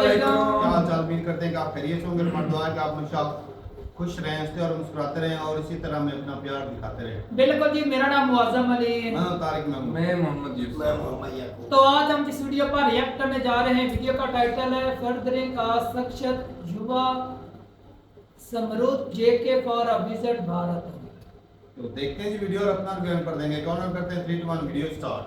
क्या हाल चाल? उम्मीद करते हैं कि आप खैरियत से होंगे। हमारी दुआ है कि आप हमेशा खुश रहें, हंसते और मुस्कुराते रहें और इसी तरह में अपना प्यार दिखाते रहें। बिल्कुल जी, मेरा नाम मुअज्जम अली है। तारिक महमूद। मैं मोहम्मद यूसुफ। मैं मोहम्मद याकूब। तो आज हम जिस वीडियो पर रिएक्ट करने जा रहे हैं, वीडियो का टाइटल है फर्दरिंग आ सक्सेस युवा समरूद जेके फॉर अ विजिट भारत। तो देखते हैं जी वीडियो और अपना रिव्यू कर देंगे। कौन करते हैं 3 2 1 वीडियो स्टार्ट।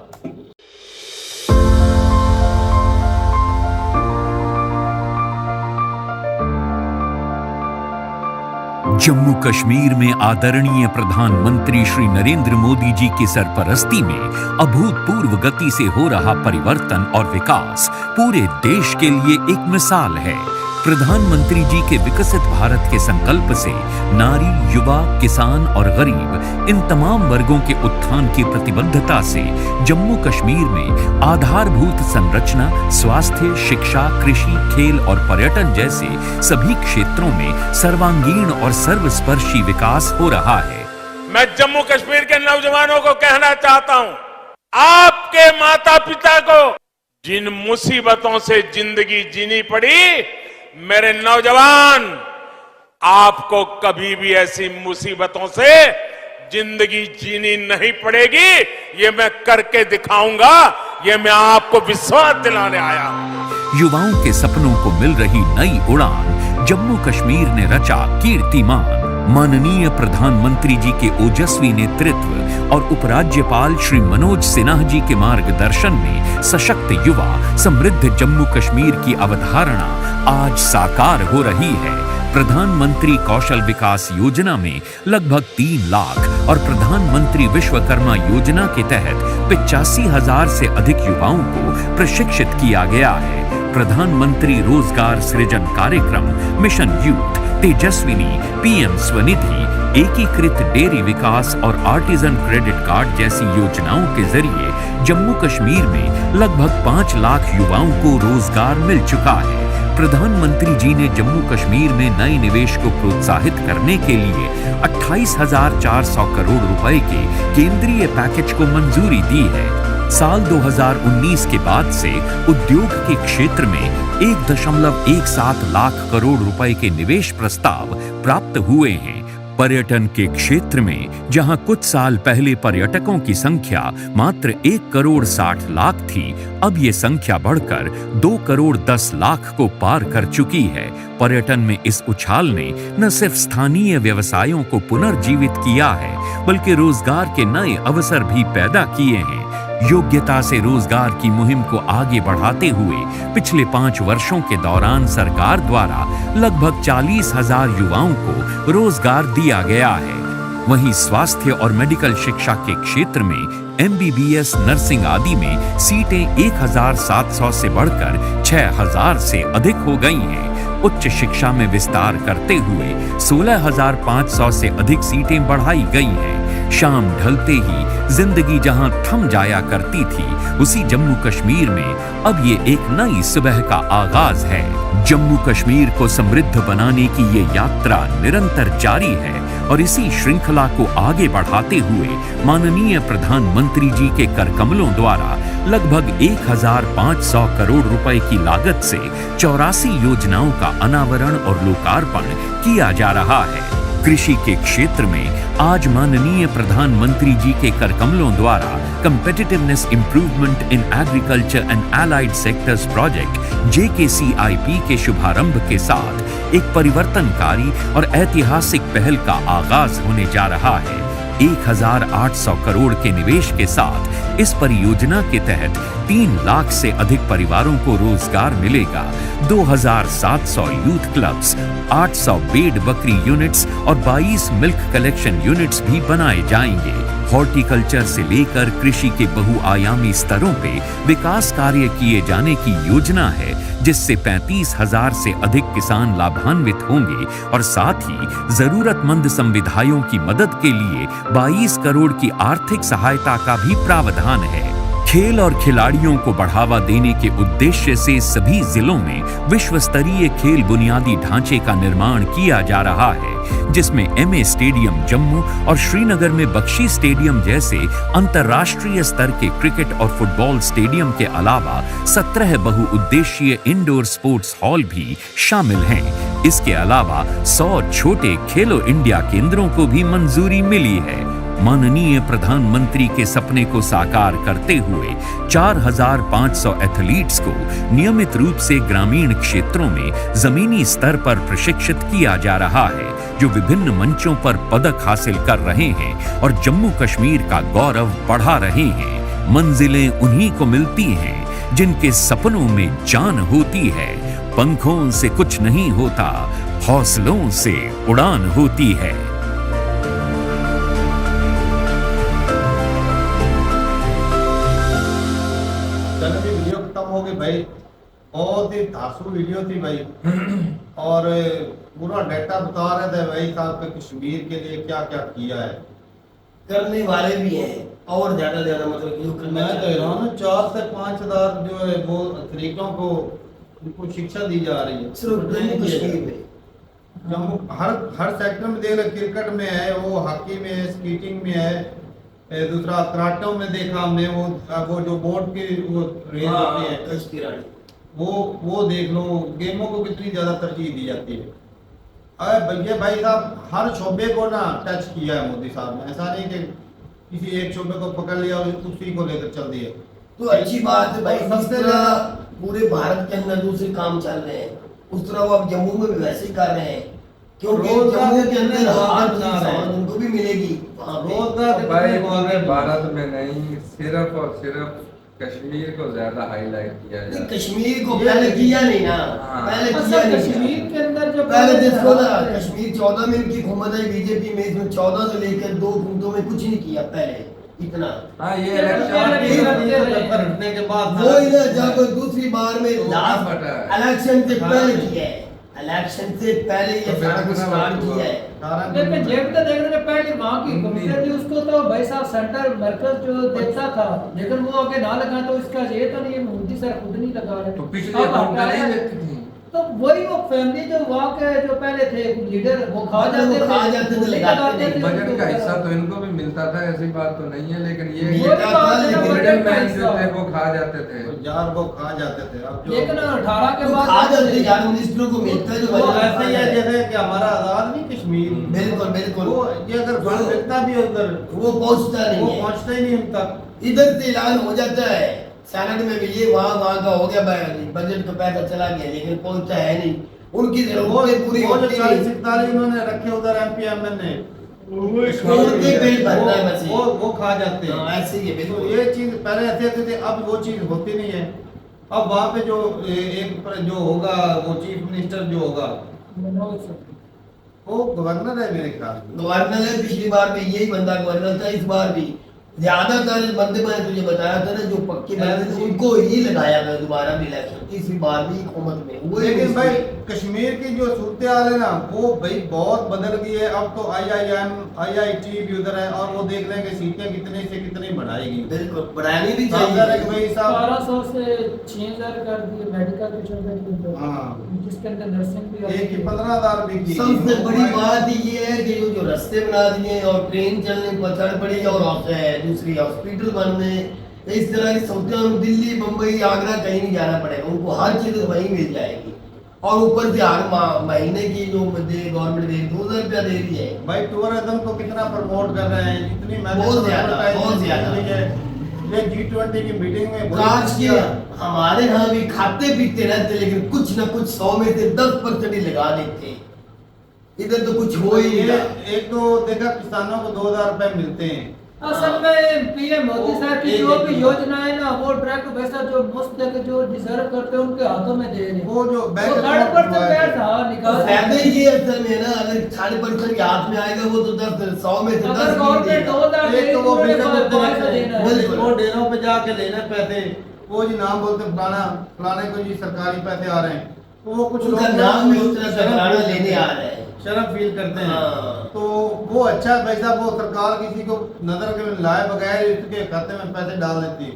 जम्मू कश्मीर में आदरणीय प्रधानमंत्री श्री नरेंद्र मोदी जी की सरपरस्ती में अभूतपूर्व गति से हो रहा परिवर्तन और विकास पूरे देश के लिए एक मिसाल है। प्रधानमंत्री जी के विकसित भारत के संकल्प से नारी, युवा, किसान और गरीब इन तमाम वर्गों के उत्थान की प्रतिबद्धता से जम्मू कश्मीर में आधारभूत संरचना, स्वास्थ्य, शिक्षा, कृषि, खेल और पर्यटन जैसे सभी क्षेत्रों में सर्वांगीण और सर्वस्पर्शी विकास हो रहा है। मैं जम्मू कश्मीर के नौजवानों को कहना चाहता हूं, आपके माता पिता को जिन मुसीबतों से जिंदगी जीनी पड़ी, मेरे नौजवान आपको कभी भी ऐसी मुसीबतों से जिंदगी जीनी नहीं पड़ेगी। ये मैं करके दिखाऊंगा, ये मैं आपको विश्वास दिलाने आया हूं। युवाओं के सपनों को मिल रही नई उड़ान जम्मू कश्मीर ने रचा कीर्तिमान। माननीय प्रधानमंत्री जी के ओजस्वी नेतृत्व और उपराज्यपाल श्री मनोज सिन्हा जी के मार्गदर्शन में सशक्त युवा समृद्ध जम्मू कश्मीर की अवधारणा आज साकार हो रही है। प्रधानमंत्री कौशल विकास योजना में लगभग 3 लाख और प्रधानमंत्री विश्वकर्मा योजना के तहत 85,000 से अधिक युवाओं को प्रशिक्षित किया गया है। प्रधानमंत्री रोजगार सृजन कार्यक्रम, mission youth, Tejaswini, PM Svanidhi, एकीकृत डेयरी विकास और आर्टिजन क्रेडिट कार्ड जैसी योजनाओं के जरिए जम्मू कश्मीर में लगभग 5 लाख युवाओं को रोजगार मिल चुका है। प्रधानमंत्री जी ने जम्मू कश्मीर में नए निवेश को प्रोत्साहित करने के लिए 28,400 करोड़ रुपए के केंद्रीय पैकेज को मंजूरी दी है। साल 2019 के बाद से उद्योग के क्षेत्र में 1.17 लाख करोड़ रुपए के निवेश प्रस्ताव प्राप्त हुए हैं। पर्यटन के क्षेत्र में जहां कुछ साल पहले पर्यटकों की संख्या मात्र 1 करोड़ 60 लाख थी, अब ये संख्या बढ़कर 2 करोड़ 10 लाख को पार कर चुकी है। पर्यटन में इस उछाल ने न सिर्फ स्थानीय व्यवसायों को पुनर्जीवित किया है, बल्कि रोजगार के नए अवसर भी पैदा किए हैं। योग्यता से रोजगार की मुहिम को आगे बढ़ाते हुए पिछले 5 वर्षों के दौरान सरकार द्वारा लगभग 40,000 युवाओं को रोजगार दिया गया है। वहीं स्वास्थ्य और मेडिकल शिक्षा के क्षेत्र में एमबीबीएस, नर्सिंग आदि में सीटें 1,700 से बढ़कर 6,000 से अधिक हो गई हैं। उच्च शिक्षा में विस्तार करते हुए 16,500 से अधिक सीटें बढ़ाई गई हैं। शाम ढलते ही जिंदगी जहां थम जाया करती थी, उसी जम्मू कश्मीर में अब ये एक नई सुबह का आगाज है। जम्मू कश्मीर को समृद्ध बनाने की ये यात्रा निरंतर जारी है और इसी श्रृंखला को आगे बढ़ाते हुए माननीय प्रधानमंत्री जी के करकमलों द्वारा लगभग 1,500 करोड़ रुपए की लागत से 84 योजनाओं का अनावरण और लोकार्पण किया जा रहा है। कृषि के क्षेत्र में आज माननीय प्रधानमंत्री जी के करकमलों द्वारा competitiveness improvement in agriculture and allied sectors project JKCIP के शुभारंभ के साथ एक परिवर्तनकारी और ऐतिहासिक पहल का आगाज होने जा रहा है। 1,800 करोड़ के निवेश के साथ इस परियोजना के तहत 3 लाख से अधिक परिवारों को रोजगार मिलेगा। 2,700 यूथ क्लब्स, 800 भेड़ बकरी यूनिट्स और 22 मिल्क कलेक्शन यूनिट्स भी बनाए जाएंगे। हॉर्टिकल्चर से लेकर कृषि के बहुआयामी स्तरों पे विकास कार्य किए जाने की योजना है, जिससे 35,000 से अधिक किसान लाभान्वित होंगे और साथ ही जरूरतमंद संविधायों की मदद के लिए 22 करोड़ की आर्थिक सहायता का भी प्रावधान है। खेल और खिलाड़ियों को बढ़ावा देने के उद्देश्य से सभी जिलों में विश्व स्तरीय खेल बुनियादी ढांचे का निर्माण किया जा रहा है, जिसमें एमए स्टेडियम जम्मू और श्रीनगर में बख्शी स्टेडियम जैसे अंतर्राष्ट्रीय स्तर के क्रिकेट और फुटबॉल स्टेडियम के अलावा 17 बहुउद्देशीय इंडोर स्पोर्ट्स हॉल भी शामिल हैं। इसके अलावा 100 छोटे खेलो इंडिया केंद्रों को भी मंजूरी मिली है। माननीय प्रधानमंत्री के सपने को साकार करते हुए 4,500 एथलीट्स को नियमित रूप से ग्रामीण क्षेत्रों में जमीनी स्तर पर प्रशिक्षित किया जा रहा है, जो विभिन्न मंचों पर पदक हासिल कर रहे हैं और जम्मू कश्मीर का गौरव बढ़ा रहे हैं। मंजिलें उन्हीं को मिलती हैं जिनके सपनों में जान होती है। पंखों से कुछ नहीं होता, हौसलों से उड़ान होती है। वीडियो खत्म हो गई भाई, बहुत ही धांसू वीडियो थी भाई, और पूरा डाटा बता रहे थे भाई साहब के कश्मीर के लिए क्या क्या किया है। करने वाले भी हैं और ज्यादा मतलब जो करना मैं कह रहा हूँ 4 से 5 हज़ार जो है वो एथलीटों को उनको शिक्षा दी जा रही है सिर्फ जम्मू कश्मीर में। जम्मू हर सेक्टर में देख रहे, क्रिकेट में है, वो हॉकी में है, स्कीटिंग में है, दूसरा कराटे में देखा हमने, वो जो बोर्ड की वो रेस होती है कश्ती रानी, वो देख लो, गेमों को कितनी ज्यादा तरजीह दी जाती है। अरे भैया भाई साहब हर शोबे को ना टच किया है मोदी साहब ने, ऐसा नहीं कि किसी एक शोबे को पकड़ लिया और उसी को लेकर चल दिए। तो अच्छी बात है भाई। जिस तरह पूरे भारत के अंदर दूसरे काम चल रहे हैं, उस तरह वो अब जम्मू में भी वैसे ही कर रहे हैं, क्योंकि जम्मू के अंदर हर चीज सामान उनको भी मिलेगी। रोजगार भाई पूरे भारत में नहीं, सिर्फ और सिर्फ कश्मीर को ज्यादा हाईलाइट किया जाता है। कश्मीर को पहले किया नहीं ना, पहले किया नहीं। कश्मीर के अंदर जो पहले देखो ना, कश्मीर 14 में इनकी हुकूमत है बीजेपी में, इसमें 14 से लेकर 2 घंटों में कुछ नहीं किया पहले इतना। हाँ ये इलेक्शन हटने के बाद वो ही ना जब दूसरी बार में लास्ट फटा है। इलेक्शन से पहले किया है, इलेक्शन से पहले ये तो सारा कुछ फिर स्टार्ट किया है। लेकिन जेब देखने से पहले वहाँ की हुकूमत थी, उसको तो भाई साहब सेंटर मरकज जो देखता था, लेकिन वो आगे ना लगा तो इसका ये तो नहीं मोदी सर खुद नहीं लगा रहे। तो पिछले अकाउंट नहीं देखती थी, तो वही वो फैमिली जो वहाँ के जो पहले थे लीडर वो खा जाते थे, लगाते थे। बजट का हिस्सा तो इनको भी मिलता था, ऐसी बात तो नहीं है, लेकिन ये मिलता था, लेकिन मिडिल मैन जो थे वो खा जाते थे। यार वो खा जाते थे। अब जो लेकिन 18 के बाद खा जाते यार, मिनिस्टरों को मिलता है जो वो ऐसे ही है जैसे कि हमारा आजाद नहीं कश्मीर, बिल्कुल बिल्कुल वो ये अगर फंड मिलता भी है उधर वो पहुंचता वो नहीं है। पहुंचता ही नहीं हम तक। इधर से ऐलान हो जाता है सेनेट में भी, ये वहाँ का हो गया, बजट का पैसा चला गया, लेकिन पहुंचता है नहीं। उनकी जरूरतें पूरी वो जो होती 40-41 इन्होंने रखे उधर एमपीएमएल ने, उनके पेट भरना है बस ये। वो खा जाते हैं। हाँ, ऐसे ही है तो बिल्कुल। ये चीज पहले ऐसे थे, अब वो चीज होती नहीं है। अब वहाँ पे जो एक जो होगा वो चीफ मिनिस्टर जो होगा वो गवर्नर है मेरे ख्याल में। गवर्नर है, पिछली बार में यही बंदा गवर्नर था, इस बार भी ज्यादातर बंदे मैंने तुझे बताया था ना जो पक्के बंदे थे उनको ही लगाया गया दोबारा भी इलेक्शन, तीसरी बार भी हुकूमत में वो। लेकिन भाई कश्मीर की जो सूरत हाल है ना वो भाई बहुत बदल गई है। अब तो IIM IIT भी उधर है और वो देख रहे हैं कि सीटें कितने से कितनी बढ़ाएगी। बिल्कुल बढ़ानी भी चाहिए चाहिए भाई साहब। 1200 से 6000 कर दिए मेडिकल के चलते, हाँ। जिसके अंदर नर्सिंग भी एक ही 15,000 भी की। सबसे बड़ी बात ये है कि जो रास्ते बना दिए और ट्रेन चलने पर चढ़ पड़ी और दूसरी हॉस्पिटल बनने, इस तरह की सहूलियत दिल्ली बम्बई आगरा कहीं नहीं जाना पड़ेगा, उनको हर चीज वहीं मिल जाएगी। और ऊपर से हर महीने की जो गवर्नमेंट दे 2,000 रुपया दे रही है। भाई टूरिज्म को कितना प्रमोट कर रहे हैं, इतनी बहुत ज्यादा। ये G20 की मीटिंग में आज के हमारे यहाँ भी खाते पीते रहते, लेकिन कुछ न कुछ 100 में से 10% ही लगा देते। इधर तो कुछ हो ही नहीं। एक तो देखा किसानों को 2,000 रुपए मिलते हैं। असल में पीएम मोदी साहब की जो भी योजना है ना वो डायरेक्ट पैसा जो मुफ्त के जो डिजर्व करते हैं उनके हाथों में दे रहे हैं। वो जो बैंक पर से पैसा निकाल फायदा ये असल में ना, अगर 4% के हाथ में आएगा वो तो 100 में से 10 अगर गवर्नमेंट 2,000 एक तो वो देना है, वो डेरों पे जाके लेने पैसे, वो जी नाम बोलते फलाने को जी सरकारी पैसे आ रहे हैं, तो वो कुछ उनका नाम भी उस तरह का लेने आ रहे हैं, शर्म फील करते हैं। हाँ। तो वो अच्छा भाई साहब वो सरकार किसी को नजर के लाए बगैर इसके खाते में पैसे डाल देती,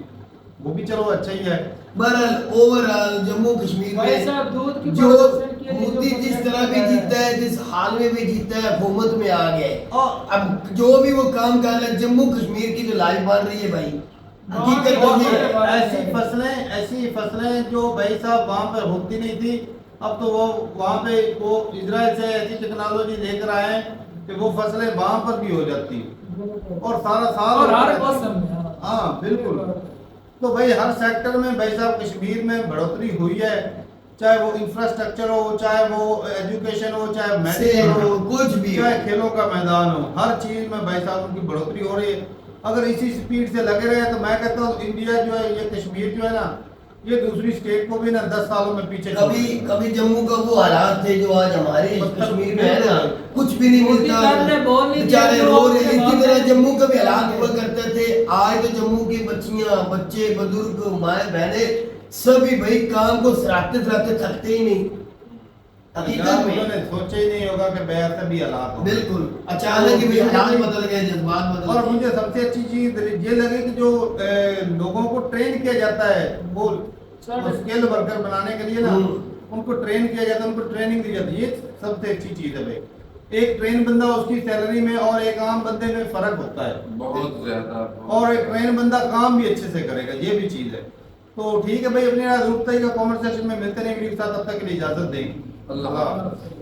वो भी चलो अच्छा ही है। बहरहाल ओवरऑल जम्मू कश्मीर भाई में साहब दूध की जो प्रोडक्शन के लिए मोदी जो जिस प्रोजेक्ट तरह भी लगाया जीता है, जिस हाल में भी जीता है, हुकूमत में आ गया है। अब जो भी वो काम कर रहा है, जम्मू कश्मीर की जो लाइफ बन रही है भाई, हकीकत तो ये है। ऐसी फसलें जो भाई साहब वहाँ पर होती नहीं थी, अब तो वो वहाँ पे वो इजराइल से ऐसी टेक्नोलॉजी लेकर आए हैं कि वो फसलें वहाँ पर भी हो जाती हैं और सारा साल और हर होता है। मौसम में हाँ बिल्कुल। तो भाई हर सेक्टर में भाई साहब कश्मीर में बढ़ोतरी हुई है, चाहे वो इंफ्रास्ट्रक्चर हो, चाहे वो एजुकेशन हो, चाहे मेडिकल हो, कुछ भी हो। चाहे खेलों का मैदान हो, हर चीज में भाई साहब उनकी बढ़ोतरी हो रही है। अगर इसी स्पीड से लगे रहे तो मैं कहता हूँ इंडिया जो है, ये कश्मीर जो है ना, ये दूसरी स्टेट को भी ना 10 सालों में पीछे छोड़ कभी देगा। कभी जम्मू का वो हालात थे जो आज हमारे कश्मीर में है ना, कुछ भी नहीं मोदी साहब ने बोल मिलता, नहीं बेचारे दिया, रो जो रहे। अपने इसी वहाँ तरह पे- जम्मू का भी हालात हुआ करते थे। आज तो जम्मू की बच्चियां, बच्चे, बुजुर्ग, माए बहने सभी भाई काम को सराहते सराहते थकते ही नहीं। हकीकत में उन्होंने सोचा ही नहीं होगा कि भाई ऐसा भी हालात हो। बिल्कुल अचानक ही भाई हालात बदल गए, जज्बात बदल और गए। मुझे सबसे अच्छी चीज ये लगे कि जो लोगों को ट्रेन किया जाता है वो स्किल वर्कर बनाने के लिए ना, उनको ट्रेन किया जाता है, उनको ट्रेनिंग दी जाती है। ये सबसे अच्छी चीज है भाई। एक ट्रेन बंदा, उसकी सैलरी में और एक आम बंदे में फर्क होता है, बहुत ज्यादा। और एक ट्रेन बंदा काम भी अच्छे से करेगा, ये भी चीज है। तो ठीक है भाई, अपने रूपताई का कॉन्वर्सेशन में मिलते रहेंगे, तब तक के लिए इजाजत देंगे। अल्लाह हाफ़िज़।